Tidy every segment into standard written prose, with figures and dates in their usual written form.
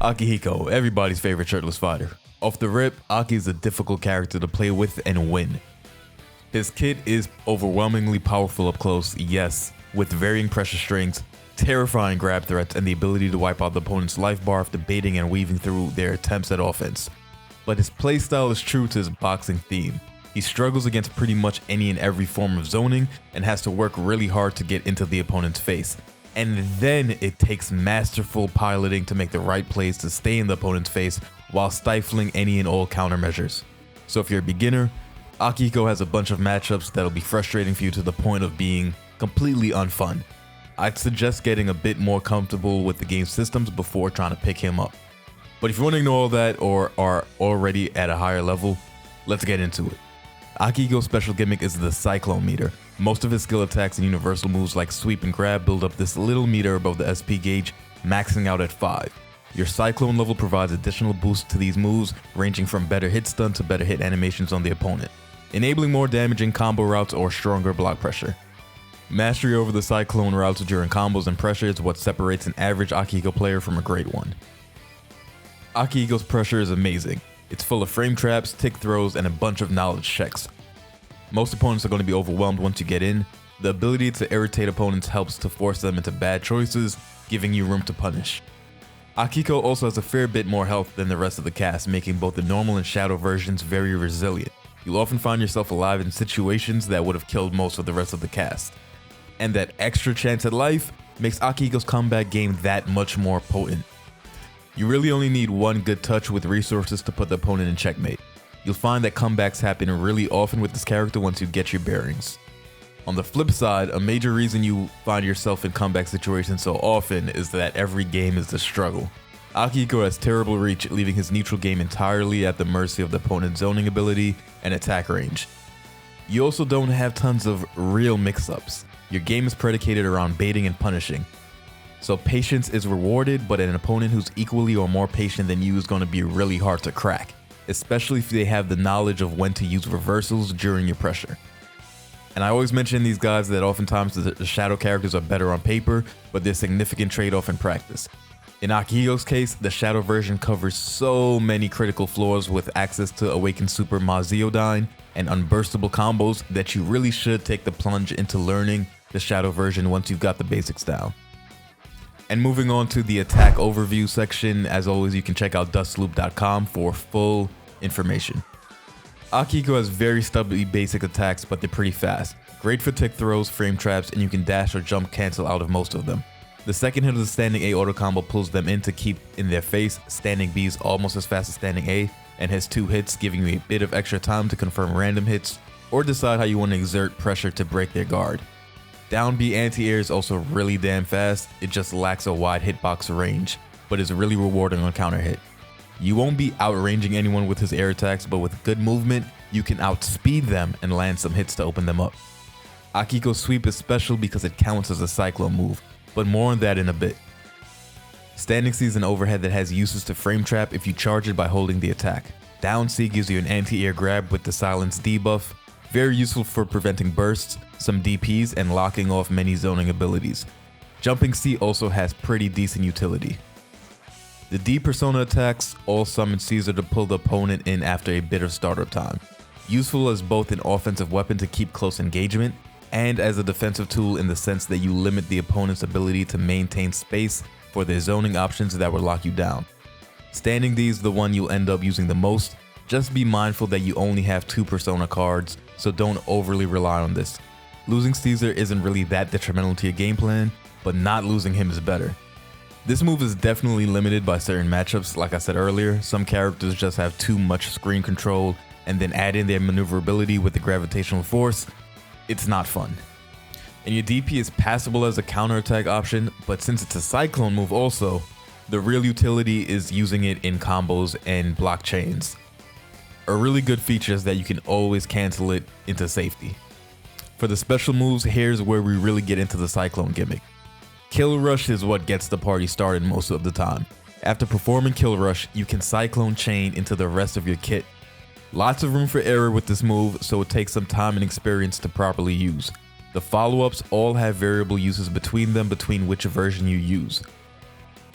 Akihiko, everybody's favorite shirtless fighter. Off the rip, Aki is a difficult character to play with and win. His kit is overwhelmingly powerful up close, yes, with varying pressure strengths, terrifying grab threats, and the ability to wipe out the opponent's life bar after baiting and weaving through their attempts at offense. But his playstyle is true to his boxing theme. He struggles against pretty much any and every form of zoning and has to work really hard to get into the opponent's face. And then it takes masterful piloting to make the right plays to stay in the opponent's face while stifling any and all countermeasures. So if you're a beginner, Akihiko has a bunch of matchups that'll be frustrating for you to the point of being completely unfun. I'd suggest getting a bit more comfortable with the game systems before trying to pick him up. But if you want to know all that or are already at a higher level, let's get into it. Akihiko's special gimmick is the Cyclone meter. Most of his skill attacks and universal moves like sweep and grab build up this little meter above the SP gauge, maxing out at 5. Your Cyclone level provides additional boosts to these moves, ranging from better hit stun to better hit animations on the opponent, enabling more damaging combo routes or stronger block pressure. Mastery over the Cyclone routes during combos and pressure is what separates an average Akihiko player from a great one. Akihiko's pressure is amazing. It's full of frame traps, tick throws, and a bunch of knowledge checks. Most opponents are going to be overwhelmed once you get in. The ability to irritate opponents helps to force them into bad choices, giving you room to punish. Akihiko also has a fair bit more health than the rest of the cast, making both the normal and shadow versions very resilient. You'll often find yourself alive in situations that would have killed most of the rest of the cast. And that extra chance at life makes Akihiko's comeback game that much more potent. You really only need one good touch with resources to put the opponent in checkmate. You'll find that comebacks happen really often with this character once you get your bearings. On the flip side, a major reason you find yourself in comeback situations so often is that every game is a struggle. Akihiko has terrible reach, leaving his neutral game entirely at the mercy of the opponent's zoning ability and attack range. You also don't have tons of real mix-ups. Your game is predicated around baiting and punishing. So patience is rewarded, but an opponent who's equally or more patient than you is going to be really hard to crack, especially if they have the knowledge of when to use reversals during your pressure. And I always mention these guys that oftentimes the shadow characters are better on paper, but there's significant trade-off in practice. In Akihiko's case, the shadow version covers so many critical flaws with access to Awakened Super Maziodyne and unburstable combos that you really should take the plunge into learning the shadow version once you've got the basics down. And moving on to the attack overview section, as always you can check out dustloop.com for full information. Akihiko has very stubby basic attacks, but they're pretty fast. Great for tick throws, frame traps, and you can dash or jump cancel out of most of them. The second hit of the standing A auto combo pulls them in to keep in their face. Standing B is almost as fast as standing A and has 2 hits, giving you a bit of extra time to confirm random hits or decide how you want to exert pressure to break their guard. Down B anti-air is also really damn fast, it just lacks a wide hitbox range, but is really rewarding on counter hit. You won't be outranging anyone with his air attacks, but with good movement, you can outspeed them and land some hits to open them up. Akihiko's sweep is special because it counts as a cyclone move, but more on that in a bit. Standing C is an overhead that has uses to frame trap if you charge it by holding the attack. Down C gives you an anti-air grab with the silence debuff, very useful for preventing bursts, some DPs, and locking off many zoning abilities. Jumping C also has pretty decent utility. The D persona attacks all summon Caesar to pull the opponent in after a bit of startup time. Useful as both an offensive weapon to keep close engagement, and as a defensive tool in the sense that you limit the opponent's ability to maintain space for their zoning options that would lock you down. Standing D is the one you'll end up using the most. Just be mindful that you only have 2 persona cards, so don't overly rely on this. Losing Caesar isn't really that detrimental to your game plan, but not losing him is better. This move is definitely limited by certain matchups. Like I said earlier, some characters just have too much screen control, and then add in their maneuverability with the gravitational force. It's not fun. And your DP is passable as a counterattack option, but since it's a cyclone move also, the real utility is using it in combos and blockchains. A really good feature is that you can always cancel it into safety. For the special moves, here's where we really get into the cyclone gimmick. Kill Rush is what gets the party started most of the time. After performing Kill Rush, you can cyclone chain into the rest of your kit. Lots of room for error with this move, so it takes some time and experience to properly use. The follow-ups all have variable uses between them between which version you use.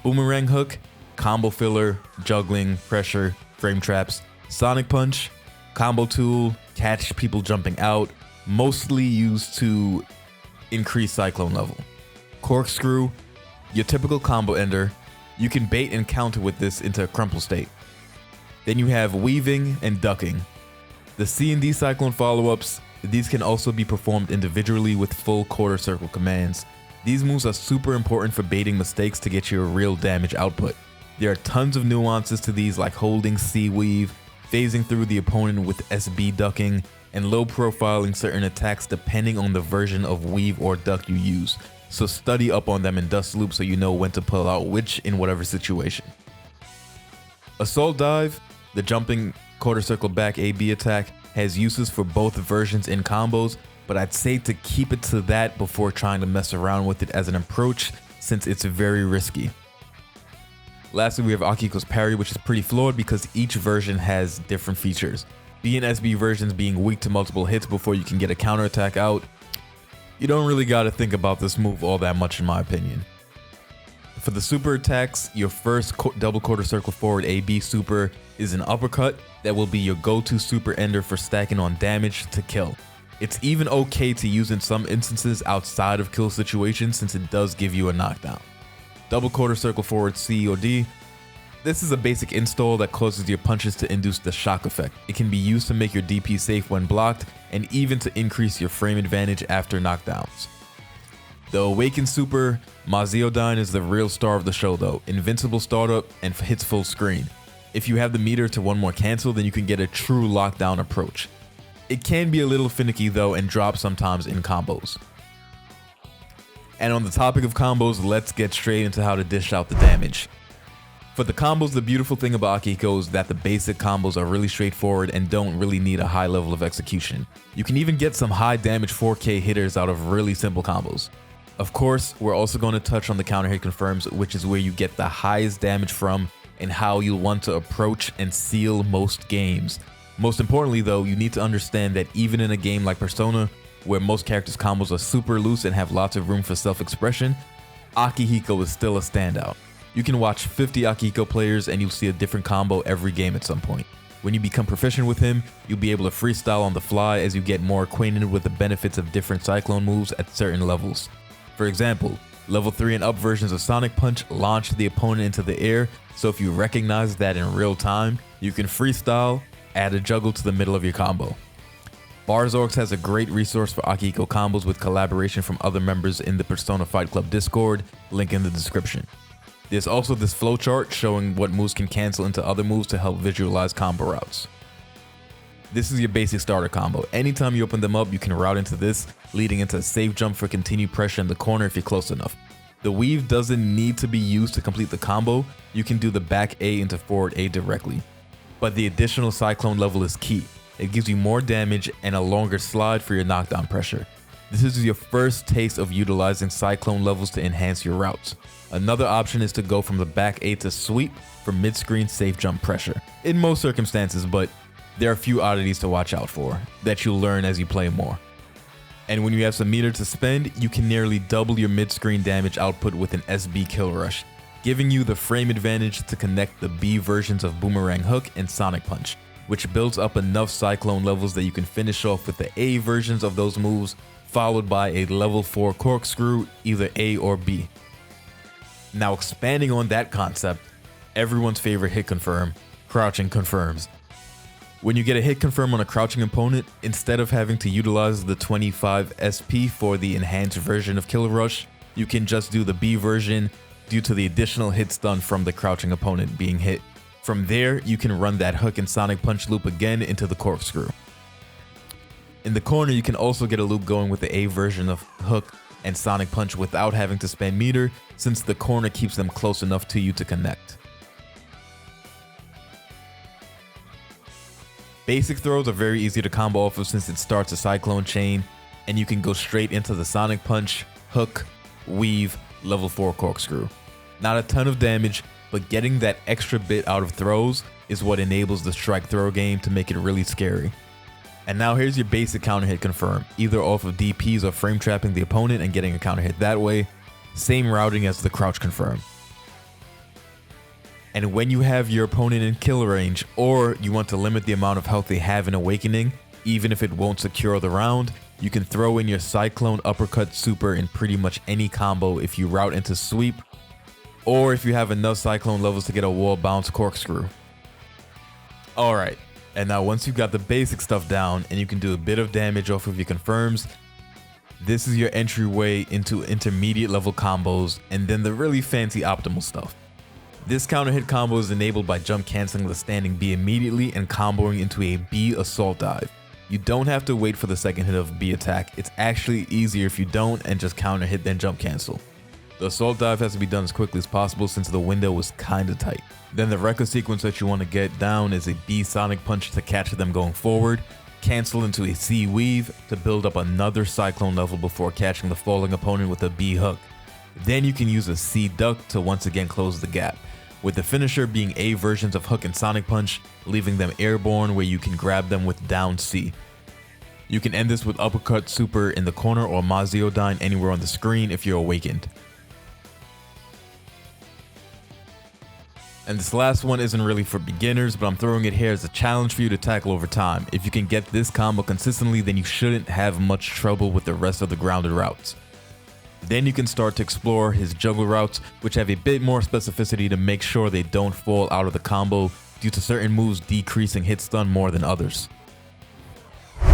Boomerang Hook combo filler, juggling, pressure, frame traps, sonic punch, combo tool, catch people jumping out, mostly used to increase cyclone level. Corkscrew, your typical combo ender. You can bait and counter with this into a crumple state. Then you have weaving and ducking. The C and D cyclone follow-ups, these can also be performed individually with full quarter circle commands. These moves are super important for baiting mistakes to get you a real damage output. There are tons of nuances to these, like holding C weave, phasing through the opponent with SB ducking, and low profiling certain attacks depending on the version of weave or duck you use. So study up on them in Dust Loop so you know when to pull out which in whatever situation. Assault Dive, the jumping quarter circle back AB attack, has uses for both versions in combos, but I'd say to keep it to that before trying to mess around with it as an approach, since it's very risky. Lastly, we have Akihiko's parry, which is pretty flawed because each version has different features. B and SB versions being weak to multiple hits before you can get a counterattack out. You don't really gotta think about this move all that much in my opinion. For the super attacks, your first double quarter circle forward AB super is an uppercut that will be your go-to super ender for stacking on damage to kill. It's even okay to use in some instances outside of kill situations since it does give you a knockdown. Double quarter circle forward C or D. This is a basic install that causes your punches to induce the shock effect. It can be used to make your DP safe when blocked and even to increase your frame advantage after knockdowns. The Awaken Super, Maziodyne is the real star of the show though. Invincible startup and hits full screen. If you have the meter to one more cancel, then you can get a true lockdown approach. It can be a little finicky though and drop sometimes in combos. And on the topic of combos, let's get straight into how to dish out the damage. For the combos, the beautiful thing about Akihiko is that the basic combos are really straightforward and don't really need a high level of execution. You can even get some high damage 4K hitters out of really simple combos. Of course, we're also going to touch on the counter hit confirms, which is where you get the highest damage from and how you'll want to approach and seal most games. Most importantly though, you need to understand that even in a game like Persona, where most characters' combos are super loose and have lots of room for self-expression, Akihiko is still a standout. You can watch 50 Akihiko players and you'll see a different combo every game at some point. When you become proficient with him, you'll be able to freestyle on the fly as you get more acquainted with the benefits of different cyclone moves at certain levels. For example, level 3 and up versions of Sonic Punch launch the opponent into the air, so if you recognize that in real time, you can freestyle, add a juggle to the middle of your combo. Barzorx has a great resource for Akihiko combos with collaboration from other members in the Persona Fight Club Discord, link in the description. There's also this flowchart showing what moves can cancel into other moves to help visualize combo routes. This is your basic starter combo. Anytime you open them up, you can route into this, leading into a safe jump for continued pressure in the corner if you're close enough. The weave doesn't need to be used to complete the combo, you can do the back A into forward A directly. But the additional cyclone level is key. It gives you more damage and a longer slide for your knockdown pressure. This is your first taste of utilizing cyclone levels to enhance your routes. Another option is to go from the back A to sweep for mid-screen safe jump pressure. In most circumstances, but there are a few oddities to watch out for that you'll learn as you play more. And when you have some meter to spend, you can nearly double your mid-screen damage output with an SB kill rush, giving you the frame advantage to connect the B versions of Boomerang Hook and Sonic Punch, which builds up enough cyclone levels that you can finish off with the A versions of those moves, followed by a level 4 corkscrew, either A or B. Now expanding on that concept, everyone's favorite hit confirm, crouching confirms. When you get a hit confirm on a crouching opponent, instead of having to utilize the 25 SP for the enhanced version of Kill Rush, you can just do the B version due to the additional hits done from the crouching opponent being hit. From there, you can run that hook and Sonic Punch loop again into the corkscrew. In the corner, you can also get a loop going with the A version of hook and Sonic Punch without having to spend meter, since the corner keeps them close enough to you to connect. Basic throws are very easy to combo off of since it starts a cyclone chain, and you can go straight into the Sonic Punch, hook, weave, level 4 corkscrew. Not a ton of damage, but getting that extra bit out of throws is what enables the strike throw game to make it really scary. And now here's your basic counter hit confirm, either off of DPs or frame trapping the opponent and getting a counter hit that way. Same routing as the crouch confirm. And when you have your opponent in kill range, or you want to limit the amount of health they have in Awakening, even if it won't secure the round, you can throw in your Cyclone Uppercut Super in pretty much any combo if you route into Sweep, or if you have enough Cyclone levels to get a Wall Bounce Corkscrew. Alright, and now once you've got the basic stuff down and you can do a bit of damage off of your confirms, this is your entryway into intermediate level combos and then the really fancy optimal stuff. This counter hit combo is enabled by jump canceling the standing B immediately and comboing into a B assault dive. You don't have to wait for the second hit of B attack, it's actually easier if you don't and just counter hit then jump cancel. The assault dive has to be done as quickly as possible since the window is kinda tight. Then the record sequence that you want to get down is a B Sonic Punch to catch them going forward, cancel into a C Weave to build up another Cyclone level before catching the falling opponent with a B Hook. Then you can use a C Duck to once again close the gap, with the finisher being A versions of Hook and Sonic Punch, leaving them airborne where you can grab them with down C. You can end this with Uppercut Super in the corner or Maziodyne anywhere on the screen if you're awakened. And this last one isn't really for beginners, but I'm throwing it here as a challenge for you to tackle over time. If you can get this combo consistently, then you shouldn't have much trouble with the rest of the grounded routes. Then you can start to explore his juggle routes, which have a bit more specificity to make sure they don't fall out of the combo due to certain moves decreasing hit stun more than others.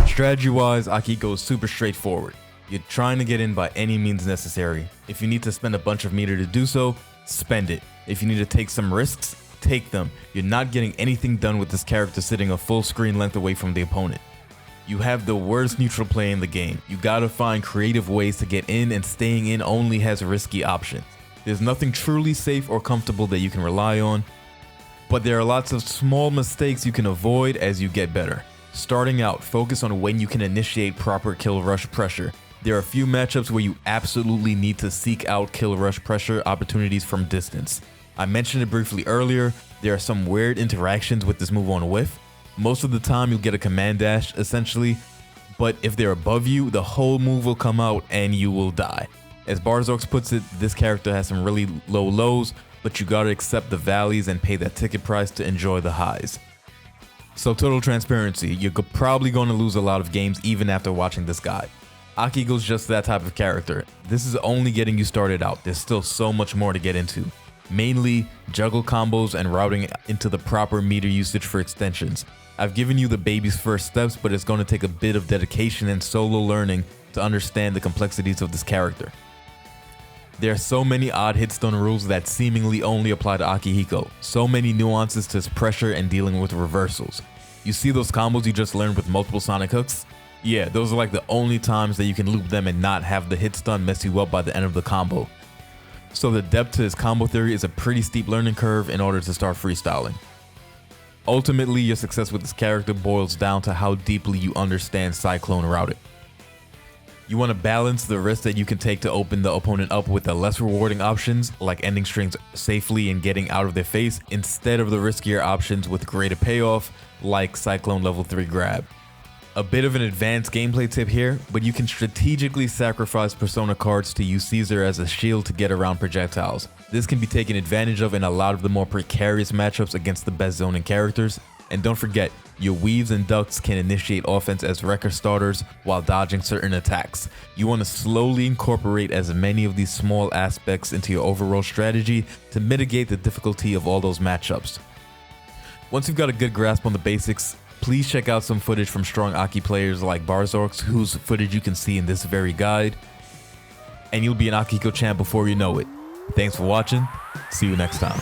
Strategy wise, Akihiko is super straightforward. You're trying to get in by any means necessary. If you need to spend a bunch of meter to do so, spend it. If you need to take some risks, take them. You're not getting anything done with this character sitting a full screen length away from the opponent. You have the worst neutral play in the game. You gotta find creative ways to get in, and staying in only has risky options. There's nothing truly safe or comfortable that you can rely on, but there are lots of small mistakes you can avoid as you get better. Starting out, focus on when you can initiate proper kill rush pressure. There are a few matchups where you absolutely need to seek out kill rush pressure opportunities from distance. I mentioned it briefly earlier, there are some weird interactions with this move on whiff. Most of the time you'll get a command dash essentially, but if they're above you, the whole move will come out and you will die. As Barzorx puts it, this character has some really low lows, but you gotta accept the valleys and pay that ticket price to enjoy the highs. So total transparency, you're probably gonna lose a lot of games even after watching this guide. Akihiko's just that type of character. This is only getting you started out. There's still so much more to get into. Mainly juggle combos and routing into the proper meter usage for extensions. I've given you the baby's first steps, but it's going to take a bit of dedication and solo learning to understand the complexities of this character. There are so many odd hitstun rules that seemingly only apply to Akihiko. So many nuances to his pressure and dealing with reversals. You see those combos you just learned with multiple Sonic hooks? Yeah, those are like the only times that you can loop them and not have the hit stun mess you up by the end of the combo. So the depth to his combo theory is a pretty steep learning curve in order to start freestyling. Ultimately, your success with this character boils down to how deeply you understand Cyclone routing. You want to balance the risk that you can take to open the opponent up with the less rewarding options, like ending strings safely and getting out of their face, instead of the riskier options with greater payoff, like Cyclone level 3 grab. A bit of an advanced gameplay tip here, but you can strategically sacrifice Persona cards to use Caesar as a shield to get around projectiles. This can be taken advantage of in a lot of the more precarious matchups against the best zoning characters. And don't forget, your weaves and ducks can initiate offense as record starters while dodging certain attacks. You want to slowly incorporate as many of these small aspects into your overall strategy to mitigate the difficulty of all those matchups. Once you've got a good grasp on the basics, please check out some footage from strong Aki players like Barzorx, whose footage you can see in this very guide, and you'll be an Akihiko champ before you know it. Thanks for watching, see you next time.